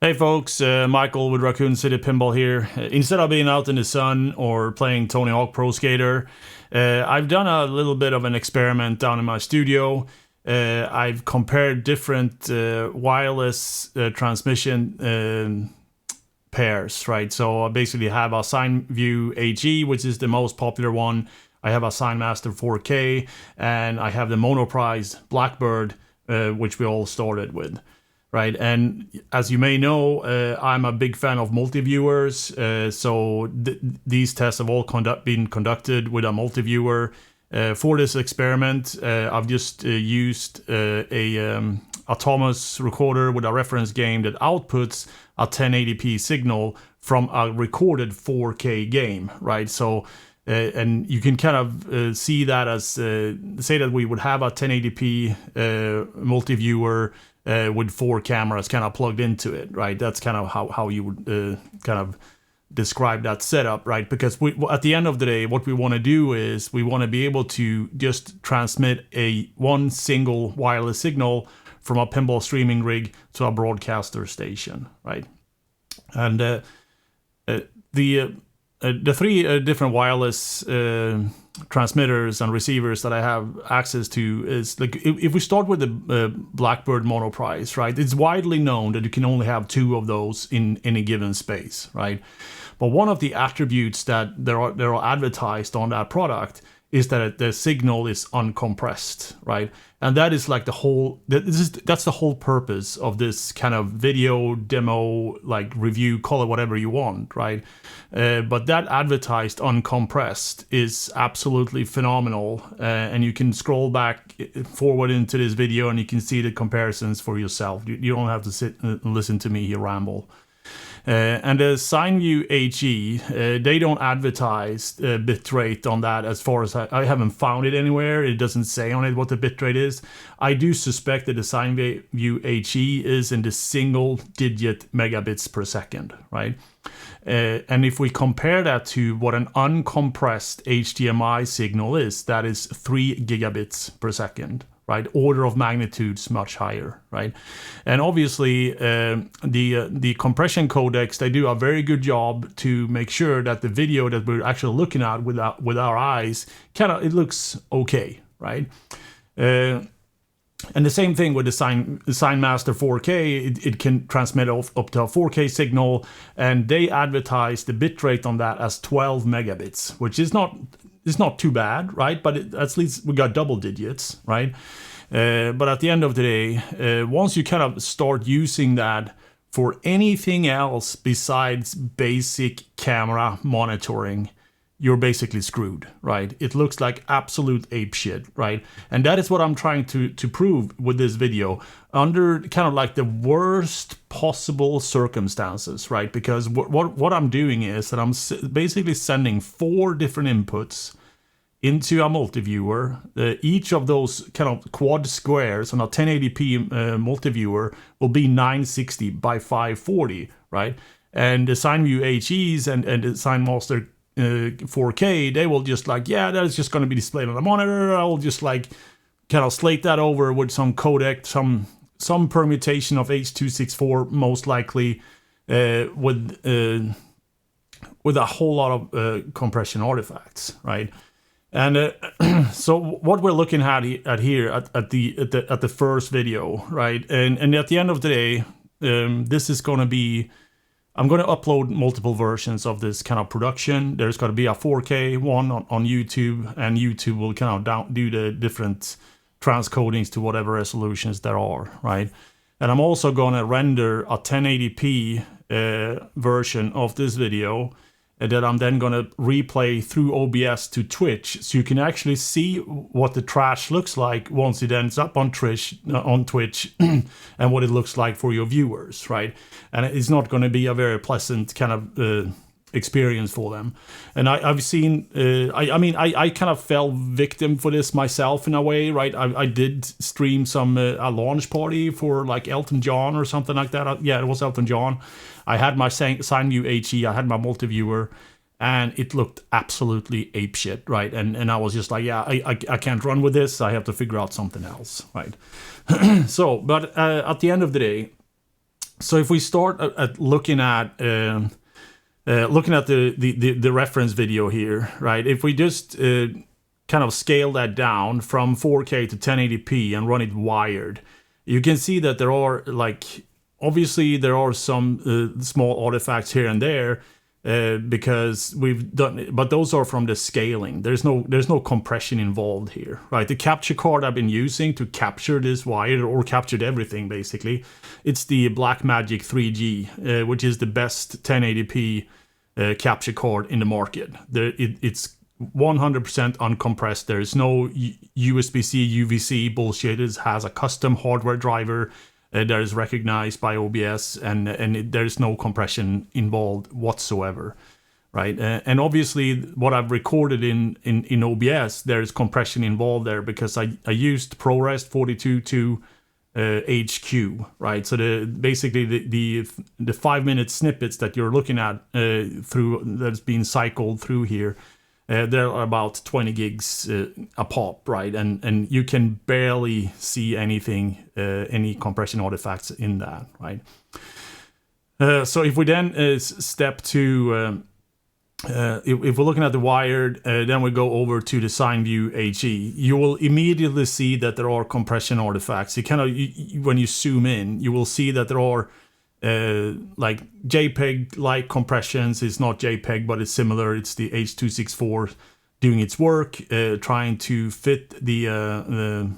Hey folks, Michael with Raccoon City Pinball here. Instead of being out in the sun or playing Tony Hawk Pro Skater, I've done a little bit of an experiment down in my studio. I've compared different wireless transmission pairs, right? So I basically have a CineView HE, which is the most popular one. I have a CineMaster 4K, and I have the Monoprice Blackbird, which we all started with. Right, and as you may know, I'm a big fan of multiviewers, so these tests have all been conducted with a multiviewer. For this experiment, I've just used a Thomas recorder with a reference game that outputs a 1080p signal from a recorded 4K game, right? So, and you can kind of see that as, say that we would have a 1080p multiviewer with 4 cameras kind of plugged into it, right? That's kind of how you would kind of describe that setup, right? Because at the end of the day, what we want to do is we want to be able to just transmit one single wireless signal from a pinball streaming rig to a broadcaster station, right? And the 3 different wireless transmitters and receivers that I have access to is, like, if we start with the Blackbird Monoprice, right? It's widely known that you can only have 2 of those in any given space, right? But one of the attributes that there are advertised on that product is that the signal is uncompressed, right? And that is like that's the whole purpose of this kind of video demo, like review, call it whatever you want, right? But that advertised uncompressed is absolutely phenomenal, and you can scroll back forward into this video and you can see the comparisons for yourself. You don't have to sit and listen to me here ramble. And the CineView HE, they don't advertise bitrate on that, as far as I haven't found it anywhere. It doesn't say on it what the bitrate is. I do suspect that the CineView HE is in the single-digit megabits per second, right? And if we compare that to what an uncompressed HDMI signal is, that is 3 gigabits per second. Right, order of magnitudes much higher, right? And obviously, the compression codecs, they do a very good job to make sure that the video that we're actually looking at with our eyes, it looks okay, right? And the same thing with the CineMaster 4K, it can transmit up to a 4K signal, and they advertise the bitrate on that as 12 megabits, which is not. It's not too bad, right? But at least we got double digits, right? But at the end of the day, once you kind of start using that for anything else besides basic camera monitoring, you're basically screwed, right? It looks like absolute ape shit, right? And that is what I'm trying to prove with this video, under kind of like the worst possible circumstances, right? Because what I'm doing is that I'm basically sending 4 different inputs into a multiviewer. Each of those kind of quad squares on a 1080p multiviewer will be 960 by 540, right? And the CineView HEs and the CineMaster 4K, they will just like, yeah, that is just going to be displayed on the monitor. I will just like kind of slate that over with some codec, some permutation of H.264, most likely, with a whole lot of compression artifacts, right? And so what we're looking at here at the first video, right? And at the end of the day, this is going to be, I'm going to upload multiple versions of this kind of production. There's going to be a 4K one on YouTube, and YouTube will kind of do the different transcodings to whatever resolutions there are, right? And I'm also going to render a 1080p version of this video that I'm then going to replay through OBS to Twitch, so you can actually see what the trash looks like once it ends up on Twitch, and what it looks like for your viewers, right? And it's not going to be a very pleasant kind of experience for them. And I've seen, I kind of fell victim for this myself in a way, right? I did stream a launch party for like Elton John or something like that. Yeah, it was Elton John. I had my CineView HE, I had my multiviewer, and it looked absolutely apeshit, right? And I was just like, yeah, I can't run with this. I have to figure out something else, right? So, but at the end of the day, So if we start at looking at the reference video here, right? If we just kind of scale that down from 4K to 1080p and run it wired, you can see that there are obviously there are some small artifacts here and there because we've done it, but those are from the scaling. There's no compression involved here, right? The capture card I've been using to capture this wired or captured everything basically, it's the Blackmagic 3G, which is the best 1080p capture card in the market. It's 100% uncompressed. There's no USB-C, UVC bullshit. It has a custom hardware driver that is recognized by OBS, and there's no compression involved whatsoever, right? And obviously, what I've recorded in OBS, there's compression involved there because I used ProRes 42 HQ, right? So basically the 5-minute snippets that you're looking at through that's being cycled through here. They're about 20 gigs a pop, right? And you can barely see anything, any compression artifacts in that, right? So if we then step to, if we're looking at the wired, then we go over to the CineView HE, you will immediately see that there are compression artifacts. When you zoom in, you will see that there are like JPEG-like compressions. It's not JPEG, but it's similar. It's the H.264 doing its work, trying to fit the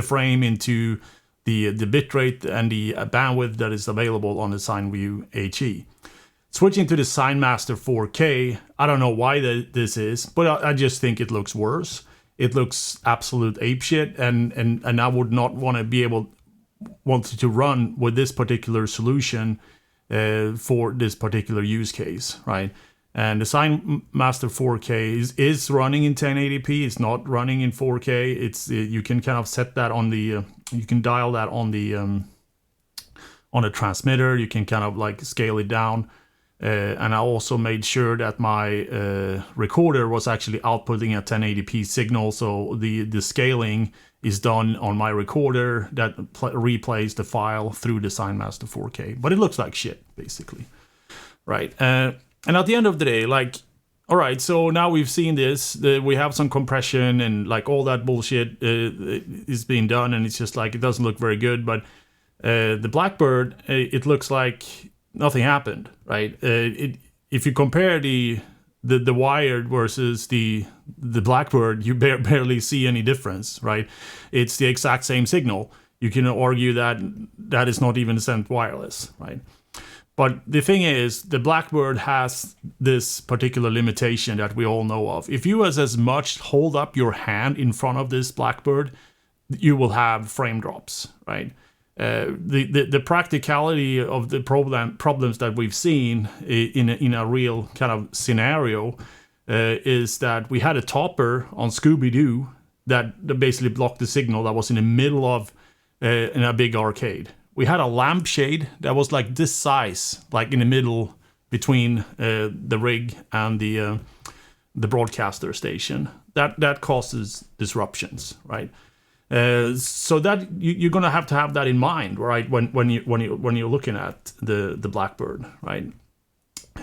frame into the bitrate and the bandwidth that is available on the CineView HE. Switching to the CineMaster 4K, I don't know why this is, but I just think it looks worse. It looks absolute apeshit, and I would not want to run with this particular solution for this particular use case, right? And the CineMaster 4K is running in 1080p. It's not running in 4K. It's you can kind of set that on the you can dial that on a transmitter. You can kind of like scale it down. And I also made sure that my recorder was actually outputting a 1080p signal, so the scaling is done on my recorder that replays the file through the CineMaster 4K. But it looks like shit, basically, right? And at the end of the day, like, all right, so now we've seen this, we have some compression and like all that bullshit is being done, and it's just like it doesn't look very good. But the Blackbird, it looks like nothing happened, right? If you compare the wired versus the Blackbird, you barely see any difference, right? It's the exact same signal. You can argue that is not even sent wireless, right? But the thing is, the Blackbird has this particular limitation that we all know of. If you as much hold up your hand in front of this Blackbird, you will have frame drops, right? The practicality of the problems that we've seen in a real kind of scenario is that we had a topper on Scooby-Doo that basically blocked the signal that was in the middle of in a big arcade. We had a lampshade that was like this size, like in the middle between the rig and the broadcaster station. That causes disruptions, right? So that you're gonna have to have that in mind, right? When you're looking at the Blackbird, right?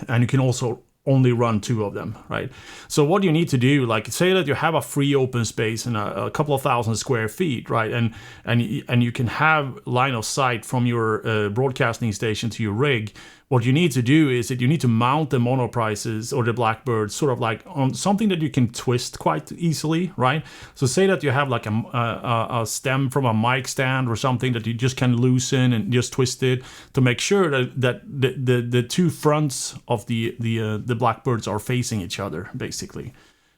And you can also only run 2 of them, right? So what you need to do, like say that you have a free open space and a couple of thousand square feet, right? And you can have line of sight from your broadcasting station to your rig. What you need to do is that you need to mount the Monoprices or the Blackbird sort of like on something that you can twist quite easily, right? So say that you have like a stem from a mic stand or something that you just can loosen and just twist it to make sure that the 2 fronts of the Blackbirds are facing each other, basically.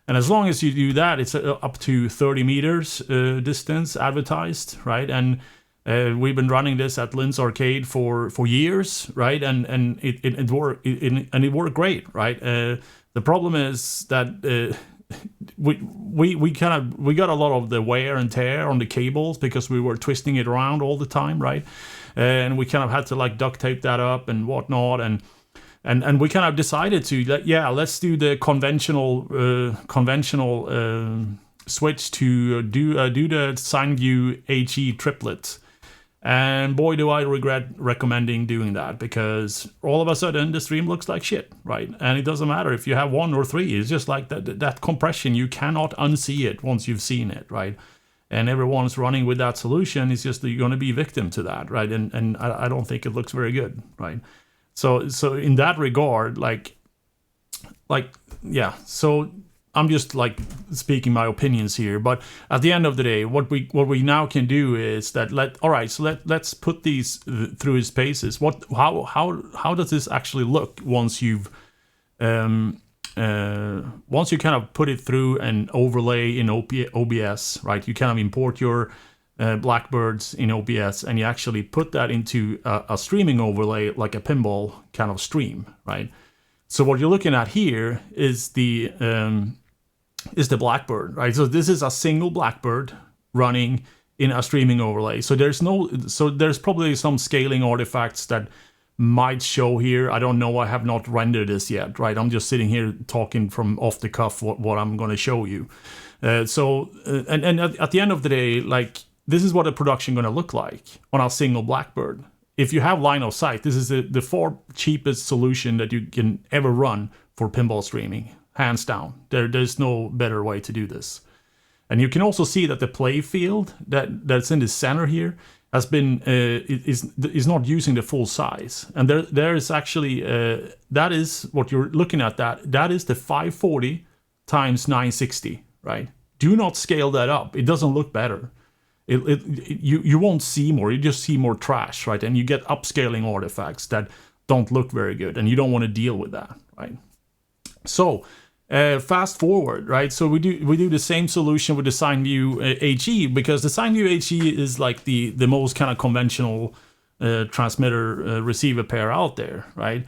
And as long as you do that, it's up to 30 meters distance advertised, right? And we've been running this at Lynn's Arcade for years, right? And it worked great, right? The problem is that we got a lot of the wear and tear on the cables because we were twisting it around all the time, right? And we kind of had to like duct tape that up and whatnot, and we kind of decided to let's do the conventional switch to do the CineView HE triplet. And boy, do I regret recommending doing that, because all of a sudden the stream looks like shit, right? And it doesn't matter if you have 1 or 3. It's just like that compression. You cannot unsee it once you've seen it, right? And everyone's running with that solution. It's just that you're going to be victim to that, right? And I don't think it looks very good, right? So in that regard, like yeah. So I'm just like speaking my opinions here, but at the end of the day, what we now can do is that let's put these through its paces. How does this actually look once you've once you kind of put it through an overlay in OBS, right? You kind of import your Blackbirds in OBS, and you actually put that into a streaming overlay, like a pinball kind of stream, right? So what you're looking at here is the Blackbird, right? So this is a single Blackbird running in a streaming overlay. So there's probably some scaling artifacts that might show here. I don't know. I have not rendered this yet, right? I'm just sitting here talking from off the cuff what I'm going to show you. And at the end of the day, like, this is what a production going to look like on a single Blackbird. If you have line of sight, this is the far cheapest solution that you can ever run for pinball streaming, hands down. There's no better way to do this. And you can also see that the play field that's in the center here has been is not using the full size. And there is actually that is what you're looking at. That is the 540 times 960, right? Do not scale that up. It doesn't look better. You won't see more. You just see more trash, right? And you get upscaling artifacts that don't look very good, and you don't want to deal with that, right? So fast forward, right? So we do the same solution with the CineView HE, because the CineView HE is like the most kind of conventional transmitter receiver pair out there, right?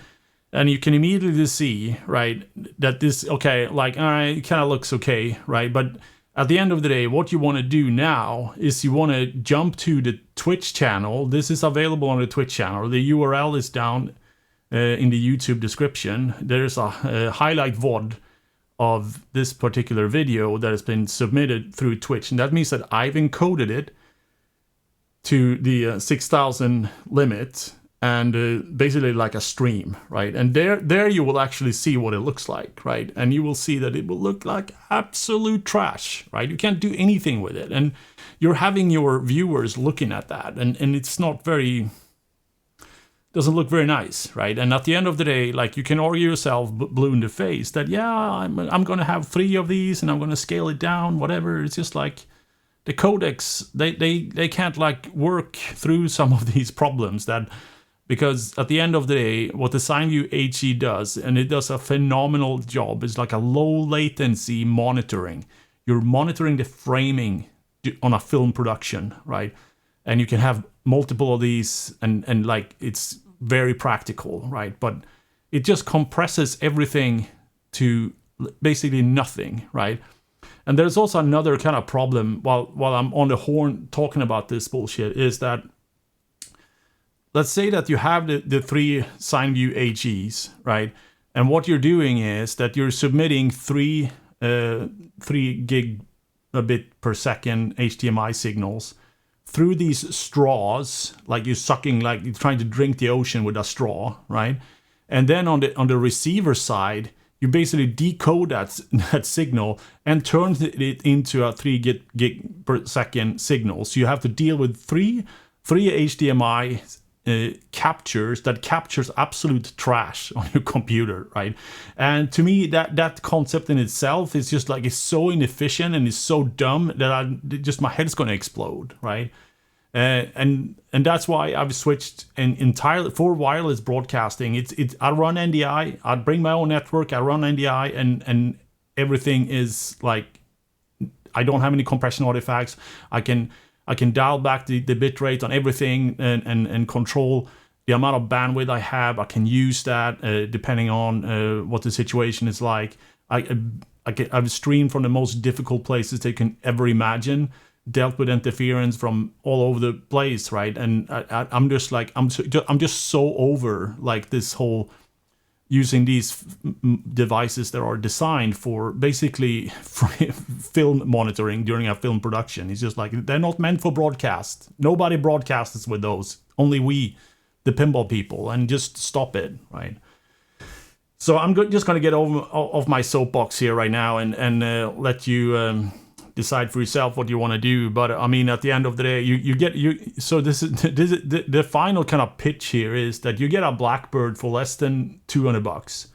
And you can immediately see, right, that this, okay, like, all right, it kind of looks okay, right? But at the end of the day, what you want to do now is you want to jump to the Twitch channel. This is available on the Twitch channel. The URL is down in the YouTube description. There's a highlight VOD of this particular video that has been submitted through Twitch. And that means that I've encoded it to the 6,000 limit, and basically like a stream, right? And there you will actually see what it looks like, right? And you will see that it will look like absolute trash, right? You can't do anything with it. And you're having your viewers looking at that, and it's not very, doesn't look very nice, right? And at the end of the day, like, you can argue yourself blue in the face that, yeah, I'm going to have 3 of these and I'm going to scale it down, whatever. It's just like the codecs, they can't like work through some of these problems that, because at the end of the day, what the CineView HE does, and it does a phenomenal job, is like a low latency monitoring. You're monitoring the framing on a film production, right? And you can have multiple of these, and like, it's very practical, right? But it just compresses everything to basically nothing, right? And there's also another kind of problem while I'm on the horn talking about this bullshit, is that, let's say that you have the 3 CineView HEs, right? And what you're doing is that you're submitting 3 gigabit per second HDMI signals through these straws, like you're sucking, like you're trying to drink the ocean with a straw, right? And then on the receiver side, you basically decode that signal and turn it into a 3 gig per second signal. So you have to deal with three HDMI captures absolute trash on your computer, right? And to me, that concept in itself is just like, it's so inefficient and it's so dumb that my head's going to explode, right? And that's why I've switched entirely for wireless broadcasting. I run NDI. I bring my own network. I run NDI, and everything is like, I don't have any compression artifacts. I can dial back the bit rate on everything and control the amount of bandwidth I have. I can use that depending on what the situation is like. I've streamed from the most difficult places they can ever imagine, dealt with interference from all over the place, right? And I'm just like, I'm just so over like this whole using these devices that are designed for basically film monitoring during a film production. It's just like, they're not meant for broadcast. Nobody broadcasts with those. Only we, the pinball people, and just stop it, right? So I'm just going to get off my soapbox here right now and let you decide for yourself what you want to do. But I mean, at the end of the day, so this is the final kind of pitch here is that you get a Blackbird for less than $200.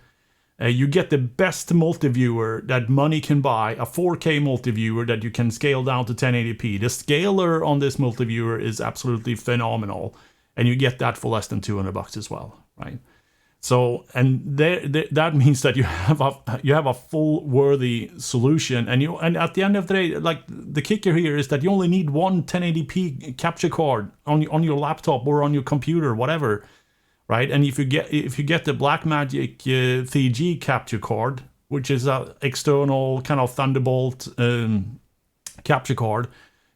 You get the best multiviewer that money can buy, a 4K multiviewer that you can scale down to 1080p. The scaler on this multiviewer is absolutely phenomenal, and you get that for less than $200 as well, right? So, and that means that you have a full worthy solution, and at the end of the day, like, the kicker here is that you only need one 1080p capture card on your laptop or on your computer, whatever, right? And if you get the Blackmagic 3G capture card, which is an external kind of Thunderbolt capture card,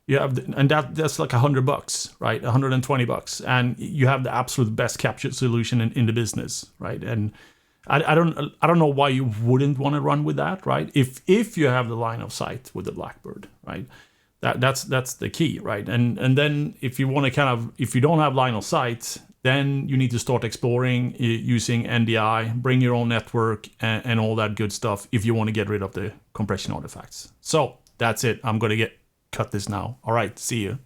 you have and that's like $100, right? $120, and you have the absolute best capture solution in the business, right? And I don't know why you wouldn't want to run with that, right? If you have the line of sight with the Blackbird, right? That's the key, right? And then if you want to if you don't have line of sight, then you need to start exploring using NDI, bring your own network, and all that good stuff if you want to get rid of the compression artifacts. So that's it. I'm gonna cut this now. All right, see you.